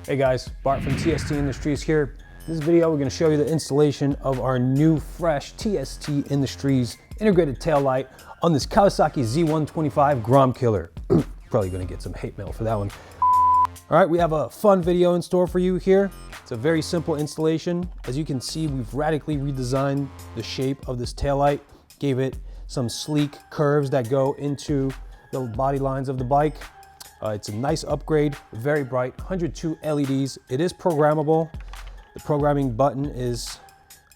Hey guys, Bart from TST Industries here. In this video, we're going to show you the installation of our new fresh TST Industries integrated taillight on this Kawasaki Z125 Grom Killer. Probably going to get some hate mail for that one. All right, we have a fun video in store for you here. It's a very simple installation. As you can see, we've radically redesigned the shape of this taillight, gave it some sleek curves that go into the body lines of the bike. It's a nice upgrade, very bright, 102 LEDs. It is programmable. The programming button is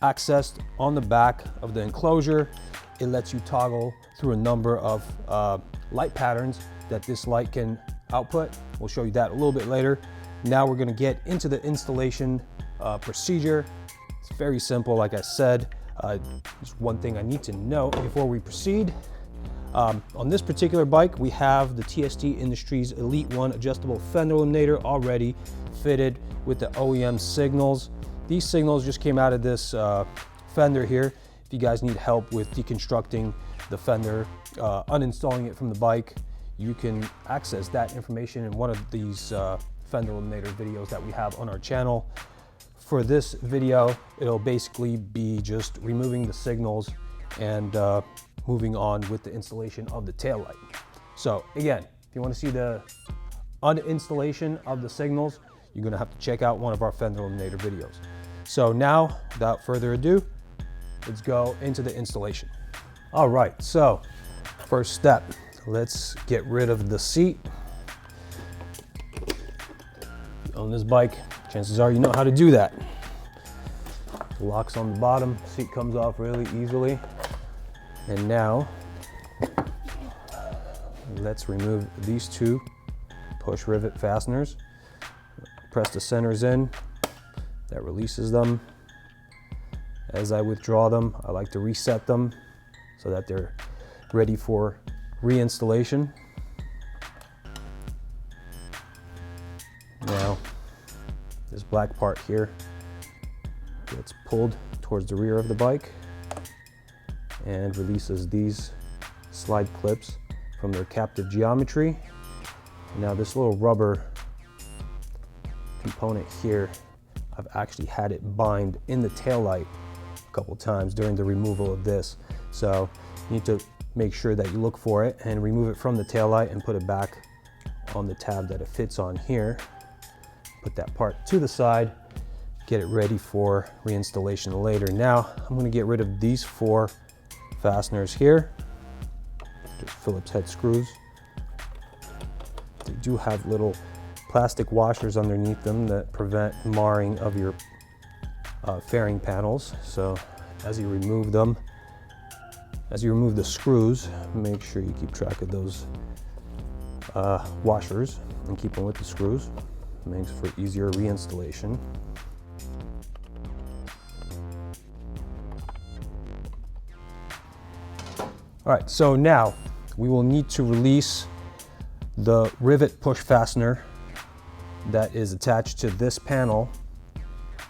accessed on the back of the enclosure. It lets you toggle through a number of light patterns that this light can output. We'll show you that a little bit later. Now we're gonna get into the installation procedure. It's very simple, like I said. Just one thing I need to know before we proceed. On this particular bike, we have the TST Industries Elite 1 adjustable fender eliminator already fitted with the OEM signals. These signals just came out of this fender here. If you guys need help with deconstructing the fender, uninstalling it from the bike, you can access that information in one of these fender eliminator videos that we have on our channel. For this video, it'll basically be just removing the signals and moving on with the installation of the taillight. So again, if you want to see the uninstallation of the signals, you're going to have to check out one of our fender eliminator videos. So now, without further ado, let's go into the installation. All right, so first step, let's get rid of the seat. On this bike, chances are you know how to do that. The lock's on the bottom, seat comes off really easily. And now, let's remove these two push rivet fasteners. Press the centers in, that releases them. As I withdraw them, I like to reset them so that they're ready for reinstallation. Now, this black part here gets pulled towards the rear of the bike and releases these slide clips from their captive geometry. Now this little rubber component here, I've actually had it bind in the taillight a couple times during the removal of this. So you need to make sure that you look for it and remove it from the taillight and put it back on the tab that it fits on here. Put that part to the side, get it ready for reinstallation later. Now I'm going to get rid of these four fasteners here, just Phillips head screws. They do have little plastic washers underneath them that prevent marring of your fairing panels. So as you remove them, as you remove the screws, make sure you keep track of those washers and keep them with the screws. It makes for easier reinstallation. All right, so now we will need to release the rivet push fastener that is attached to this panel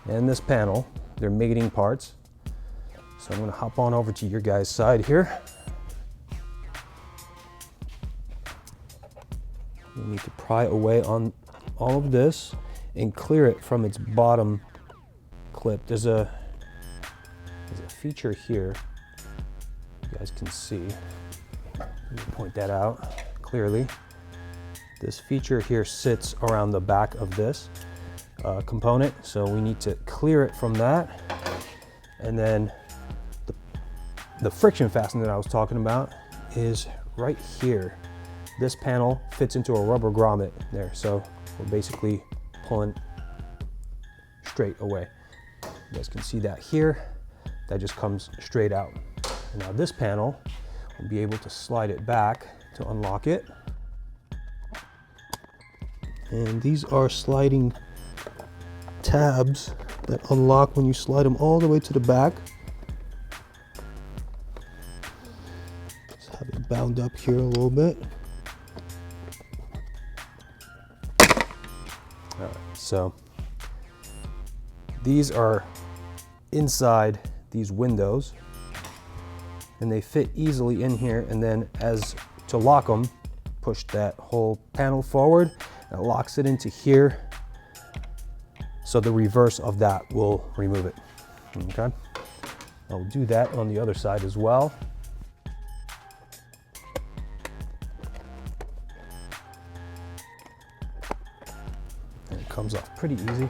and this panel. They're mating parts. So I'm gonna hop on over to your guys' side here. You need to pry away on all of this and clear it from its bottom clip. There's a feature here. You guys can see, let me point that out clearly. This feature here sits around the back of this component, so we need to clear it from that. And then the friction fastener that I was talking about is right here. This panel fits into a rubber grommet there, so we're basically pulling straight away. You guys can see that here. That just comes straight out. Now this panel, we'll be able to slide it back to unlock it. And these are sliding tabs that unlock when you slide them all the way to the back. Just have it bound up here a little bit. All right, so these are inside these windows, and they fit easily in here. And then as to lock them, push that whole panel forward, and it locks it into here. So the reverse of that will remove it. Okay, I'll do that on the other side as well. And it comes off pretty easy.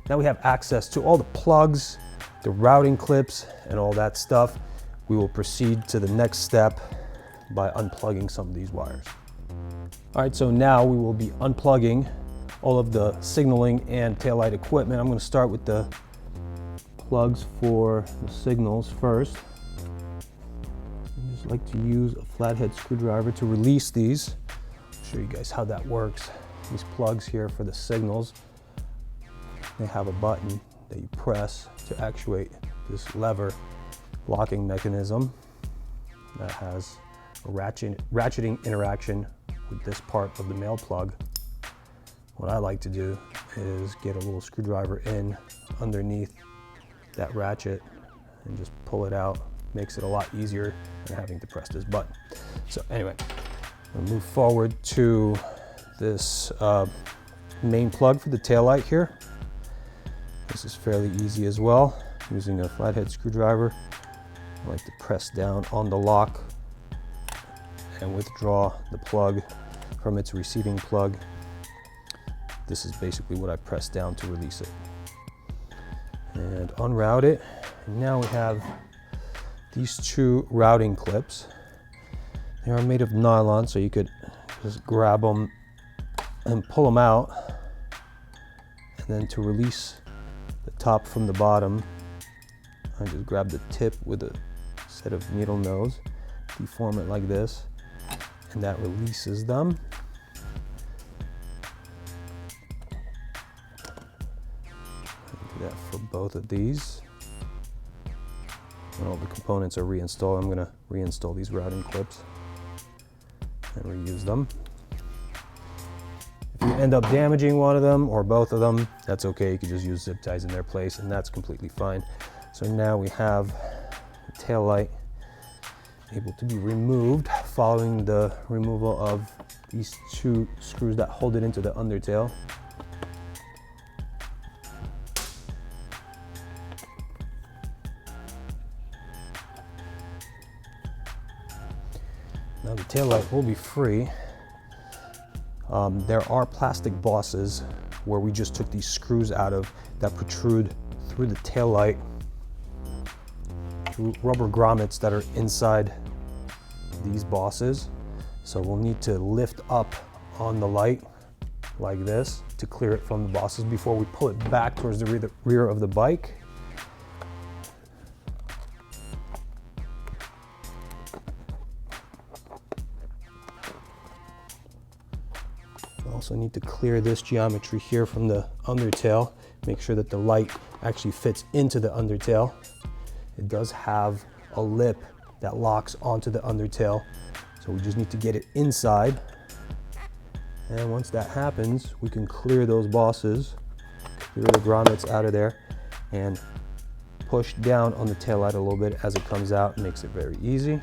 Now we have access to all the plugs, the routing clips, and all that stuff. We will proceed to the next step by unplugging some of these wires. All right, so now we will be unplugging all of the signaling and taillight equipment. I'm going to start with the plugs for the signals first. I just like to use a flathead screwdriver to release these. I'll show you guys how that works. These plugs here for the signals, they have a button that you press to actuate this lever locking mechanism that has a ratcheting interaction with this part of the male plug. What I like to do is get a little screwdriver in underneath that ratchet and just pull it out. Makes it a lot easier than having to press this button. So anyway, I'll move forward to this main plug for the taillight here. This is fairly easy as well. Using a flathead screwdriver, I like to press down on the lock and withdraw the plug from its receiving plug. This is basically what I press down to release it. And unroute it. And now we have these two routing clips. They are made of nylon, so you could just grab them and pull them out. And then to release the top from the bottom, I just grab the tip with a set of needle nose, deform it like this, and that releases them. Do that for both of these. When all the components are reinstalled, I'm going to reinstall these routing clips and reuse them. If you end up damaging one of them or both of them, that's okay. You can just use zip ties in their place, and that's completely fine. So now we have the tail light able to be removed following the removal of these two screws that hold it into the undertail. Now the taillight will be free. There are plastic bosses where we just took these screws out of that protrude through the taillight, through rubber grommets that are inside these bosses. So we'll need to lift up on the light like this to clear it from the bosses before we pull it back towards the rear of the bike. Also need to clear this geometry here from the undertail. Make sure that the light actually fits into the undertail. It does have a lip that locks onto the undertail, so we just need to get it inside. And once that happens, we can clear those bosses, clear the grommets out of there, and push down on the taillight a little bit as it comes out. It makes it very easy.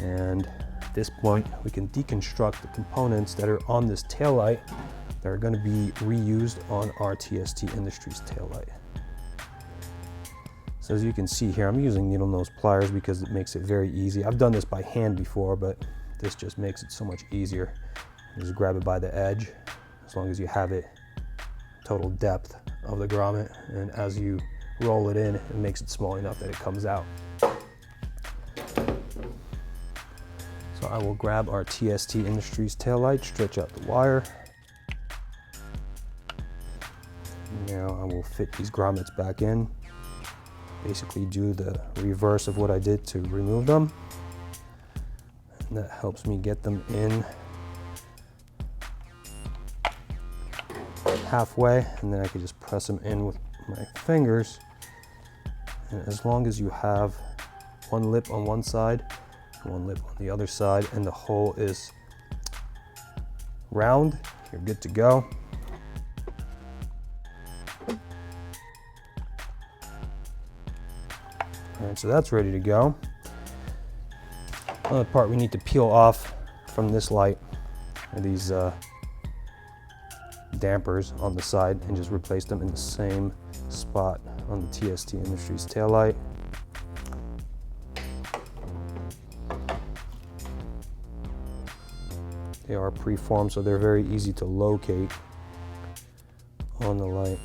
And at this point, we can deconstruct the components that are on this taillight that are going to be reused on our TST Industries taillight. So as you can see here, I'm using needle nose pliers because it makes it very easy. I've done this by hand before, but this just makes it so much easier. Just grab it by the edge, as long as you have it total depth of the grommet, and as you roll it in, it makes it small enough that it comes out. So I will grab our TST Industries taillight, stretch out the wire. Now I will fit these grommets back in. Basically do the reverse of what I did to remove them. And that helps me get them in halfway, and then I can just press them in with my fingers. And as long as you have one lip on one side, one lip on the other side, and the hole is round, you're good to go. All right, so that's ready to go. Another part we need to peel off from this light are these dampers on the side and just replace them in the same spot on the TST Industries taillight. They are preformed, so they're very easy to locate on the light.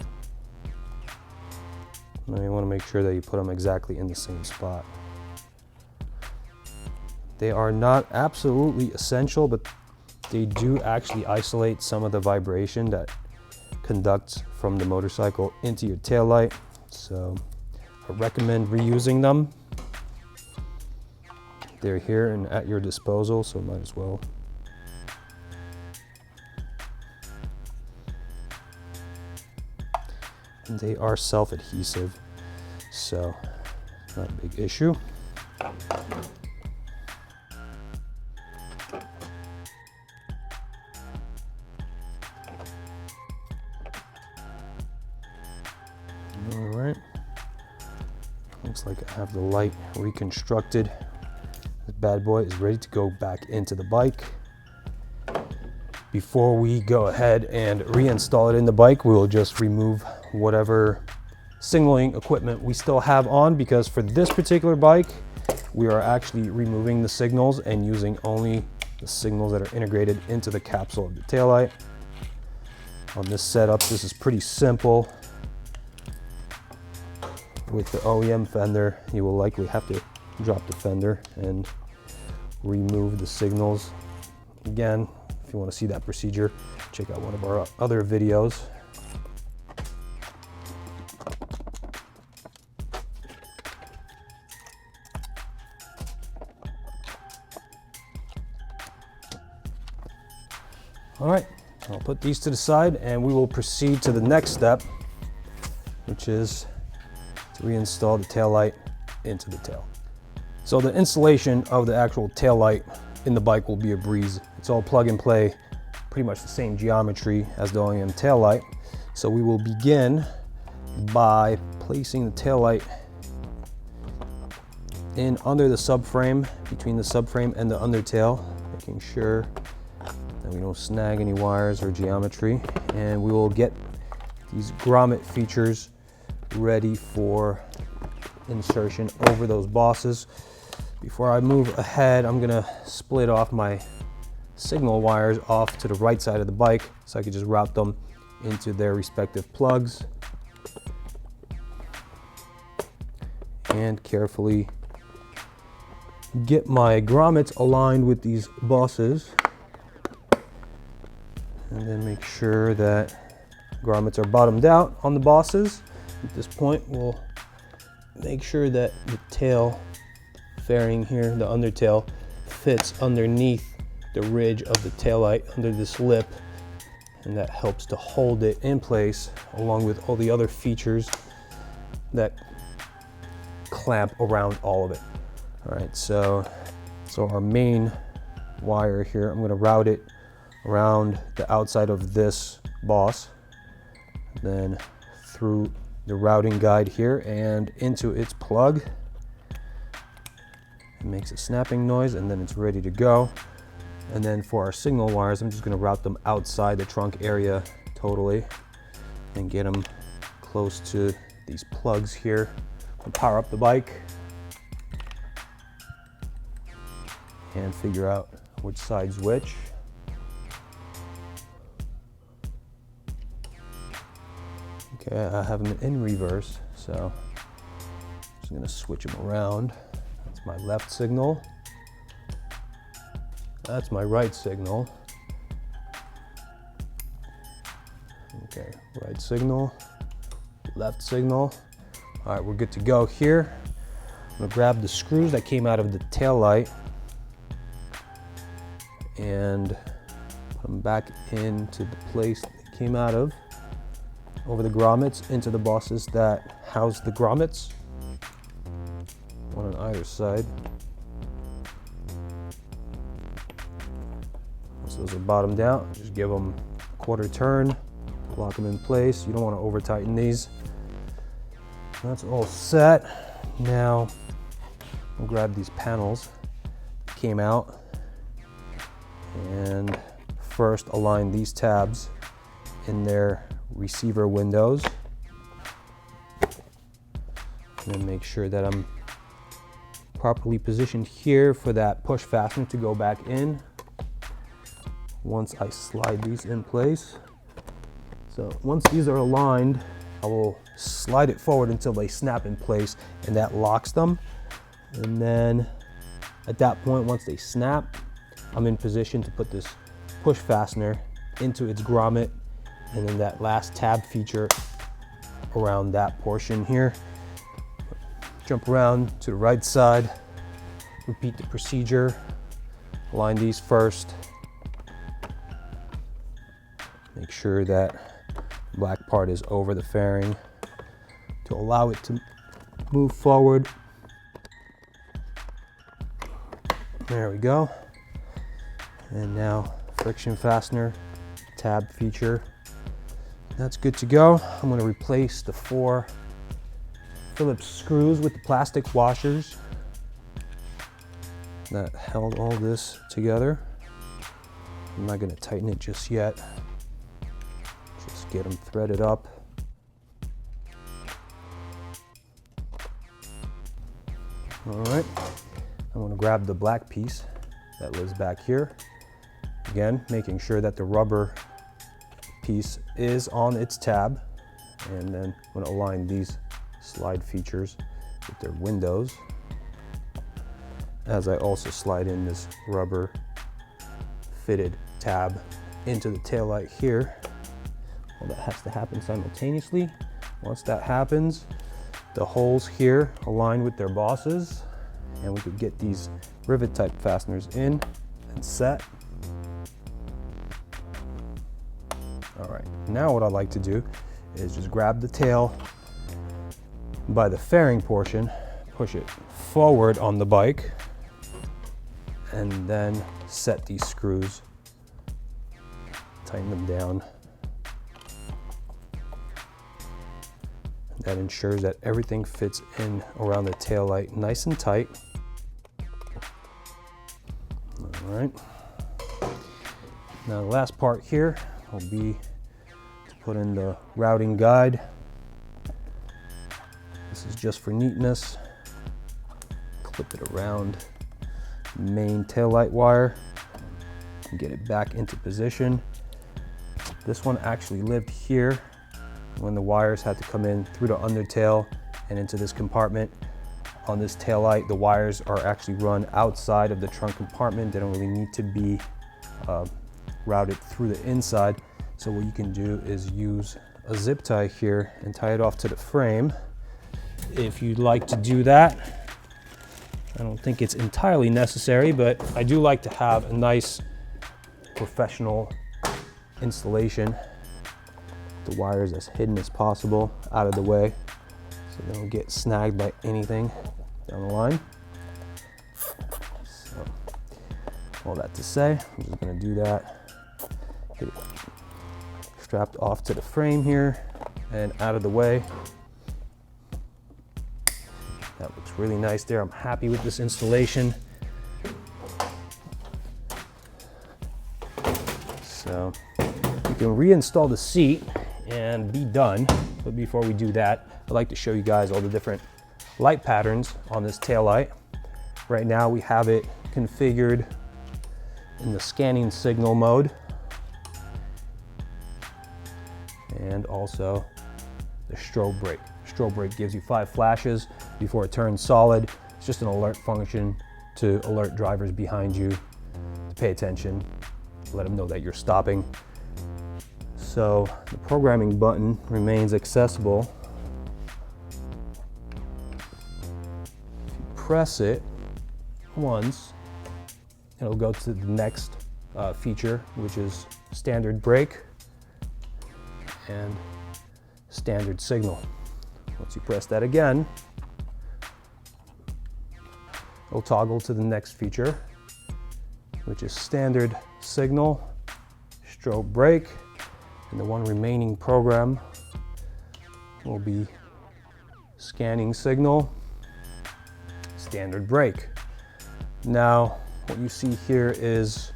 Now you want to make sure that you put them exactly in the same spot. They are not absolutely essential, but they do actually isolate some of the vibration that conducts from the motorcycle into your taillight. So I recommend reusing them. They're here and at your disposal, so might as well. And they are self-adhesive, so not a big issue. All right, looks like I have the light reconstructed. This bad boy is ready to go back into the bike. Before we go ahead and reinstall it in the bike, we will just remove whatever signaling equipment we still have on, because for this particular bike, we are actually removing the signals and using only the signals that are integrated into the capsule of the taillight. On this setup, this is pretty simple. With the OEM fender, you will likely have to drop the fender and remove the signals. Again, if you want to see that procedure, check out one of our other videos. All right, I'll put these to the side and we will proceed to the next step, which is to reinstall the taillight into the tail. So the installation of the actual taillight in the bike will be a breeze. It's all plug and play, pretty much the same geometry as the OEM taillight. So we will begin by placing the taillight in under the subframe, between the subframe and the undertail, making sure that we don't snag any wires or geometry. And we will get these grommet features ready for insertion over those bosses. Before I move ahead, I'm gonna split off my signal wires off to the right side of the bike so I can just route them into their respective plugs. And carefully get my grommets aligned with these bosses. And then make sure that grommets are bottomed out on the bosses. At this point, we'll make sure that the tail fairing here, the undertail, fits underneath the ridge of the taillight under this lip, and that helps to hold it in place along with all the other features that clamp around all of it. All right, so our main wire here, I'm gonna route it around the outside of this boss, then through the routing guide here and into its plug. It makes a snapping noise and then it's ready to go. And then for our signal wires, I'm just gonna route them outside the trunk area totally and get them close to these plugs here to power up the bike and figure out which side's which. Okay, I have them in reverse, so I'm just gonna switch them around. That's my left signal. That's my right signal. Okay, right signal, left signal. All right, we're good to go here. I'm gonna grab the screws that came out of the tail light and put them back into the place they came out of, over the grommets into the bosses that house the grommets, one on either side. Once those are bottomed out, just give them a quarter turn, lock them in place. You don't want to over tighten these. That's all set. Now I'll grab these panels that came out and first align these tabs in their receiver windows. And then make sure that I'm properly positioned here for that push fastener to go back in once I slide these in place. So once these are aligned, I will slide it forward until they snap in place, and that locks them. And then at that point, once they snap, I'm in position to put this push fastener into its grommet, and then that last tab feature around that portion here. Jump around to the right side, repeat the procedure, align these first. Make sure that the black part is over the fairing to allow it to move forward. There we go. And now friction fastener, tab feature. That's good to go. I'm going to replace the 4 Phillips screws with the plastic washers that held all this together. I'm not going to tighten it just yet. Just get them threaded up. All right, I'm going to grab the black piece that lives back here. Again, making sure that the rubber piece is on its tab, and then I'm going to align these slide features with their windows as I also slide in this rubber fitted tab into the taillight here. Well, that has to happen simultaneously. Once that happens, the holes here align with their bosses, and we could get these rivet type fasteners in and set. All right, now what I like to do is just grab the tail by the fairing portion, push it forward on the bike, and then set these screws, tighten them down. That ensures that everything fits in around the taillight nice and tight. All right. Now the last part here will be to put in the routing guide. This is just for neatness. Clip it around the main taillight wire and get it back into position. This one actually lived here when the wires had to come in through the undertail and into this compartment. On this taillight, the wires are actually run outside of the trunk compartment. They don't really need to be routed through the inside. So what you can do is use a zip tie here and tie it off to the frame. If you'd like to do that, I don't think it's entirely necessary, but I do like to have a nice professional installation. The wires as hidden as possible, out of the way, so they don't get snagged by anything down the line. So, all that to say, I'm just gonna do that. Get it strapped off to the frame here and out of the way. That looks really nice there. I'm happy with this installation. So you can reinstall the seat and be done. But before we do that, I'd like to show you guys all the different light patterns on this taillight. Right now we have it configured in the scanning signal mode, and also the strobe brake. Strobe brake gives you 5 flashes before it turns solid. It's just an alert function to alert drivers behind you to pay attention, let them know that you're stopping. So the programming button remains accessible. If you press it once, it'll go to the next feature, which is standard brake and standard signal. Once you press that again, it'll toggle to the next feature, which is standard signal, strobe brake, and the one remaining program will be scanning signal, standard brake. Now, what you see here is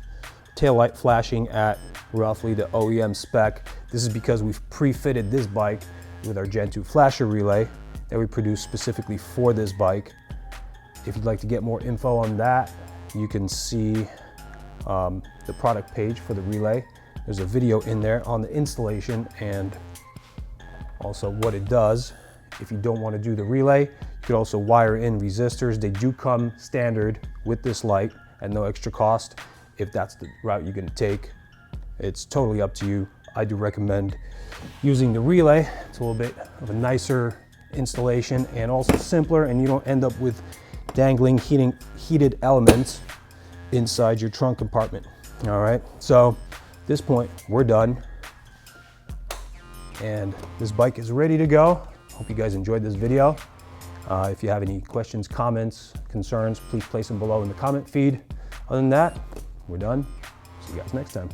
taillight flashing at roughly the OEM spec. This is because we've pre-fitted this bike with our Gen 2 flasher relay that we produced specifically for this bike. If you'd like to get more info on that, you can see the product page for the relay. There's a video in there on the installation and also what it does. If you don't want to do the relay, you could also wire in resistors. They do come standard with this light at no extra cost. If that's the route you're going to take, it's totally up to you. I do recommend using the relay. It's a little bit of a nicer installation and also simpler, and you don't end up with dangling heated elements inside your trunk compartment. All right, so at this point we're done and this bike is ready to go. Hope you guys enjoyed this video. If you have any questions, comments, concerns, please place them below in the comment feed. Other than that, we're done. See you guys next time.